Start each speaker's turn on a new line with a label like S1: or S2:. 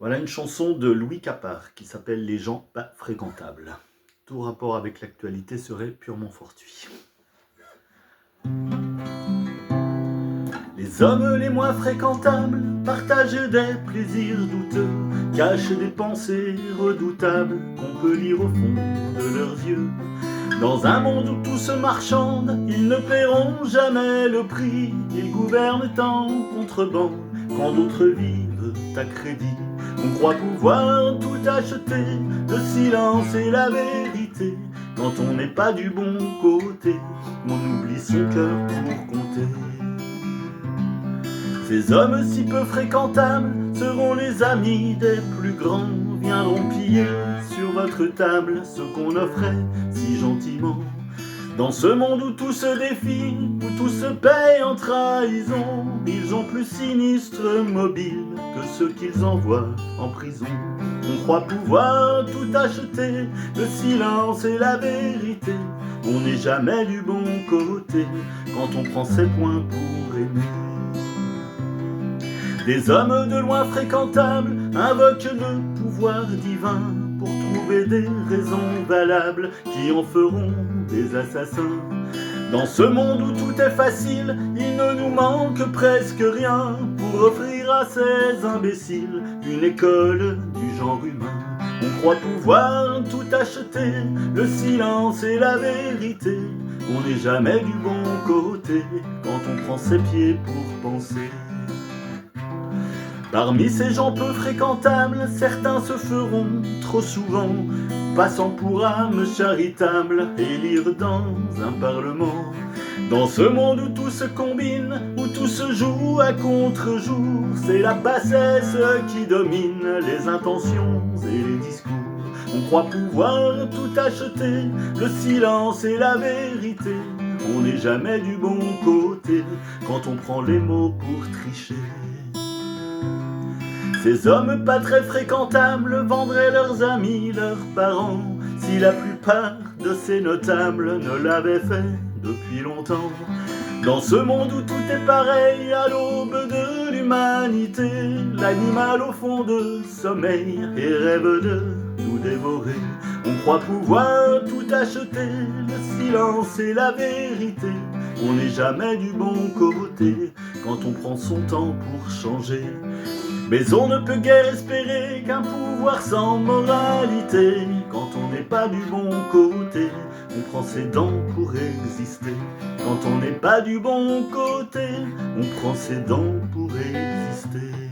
S1: Voilà une chanson de Louis Capard qui s'appelle Les gens pas fréquentables. Tout rapport avec l'actualité serait purement fortuit. Les hommes les moins fréquentables partagent des plaisirs douteux, cachent des pensées redoutables qu'on peut lire au fond de leurs yeux. Dans un monde où tout se marchande, ils ne paieront jamais le prix. Ils gouvernent en contrebande quand d'autres vivent à crédit. On croit pouvoir tout acheter, le silence et la vérité. Quand on n'est pas du bon côté, on oublie son cœur pour compter. Ces hommes si peu fréquentables seront les amis des plus grands, viendront piller sur votre table ce qu'on offrait si gentiment. Dans ce monde où tout se défie, où tout se paye en trahison, ils ont plus sinistre mobile que ceux qu'ils envoient en prison. On croit pouvoir tout acheter, le silence et la vérité. On n'est jamais du bon côté quand on prend ses points pour aimer. Des hommes de loin fréquentables invoquent le pouvoir divin pour trouver des raisons valables qui en feront des assassins. Dans ce monde où tout est facile, il ne nous manque presque rien pour offrir à ces imbéciles une école du genre humain. On croit pouvoir tout acheter, le silence et la vérité. On n'est jamais du bon côté quand on prend ses pieds pour penser. Parmi ces gens peu fréquentables, certains se feront trop souvent, passant pour âmes charitables, élire dans un parlement. Dans ce monde où tout se combine, où tout se joue à contre-jour, c'est la bassesse qui domine les intentions et les discours. On croit pouvoir tout acheter, le silence et la vérité. On n'est jamais du bon côté quand on prend les mots pour tricher. Ces hommes pas très fréquentables vendraient leurs amis, leurs parents, si la plupart de ces notables ne l'avaient fait depuis longtemps. Dans ce monde où tout est pareil, à l'aube de l'humanité, l'animal au fond de sommeil et rêve de nous dévorer. On croit pouvoir tout acheter, le silence et la vérité. On n'est jamais du bon côté quand on prend son temps pour changer. Mais on ne peut guère espérer qu'un pouvoir sans moralité. Quand on n'est pas du bon côté, on prend ses dents pour exister. Quand on n'est pas du bon côté, on prend ses dents pour exister.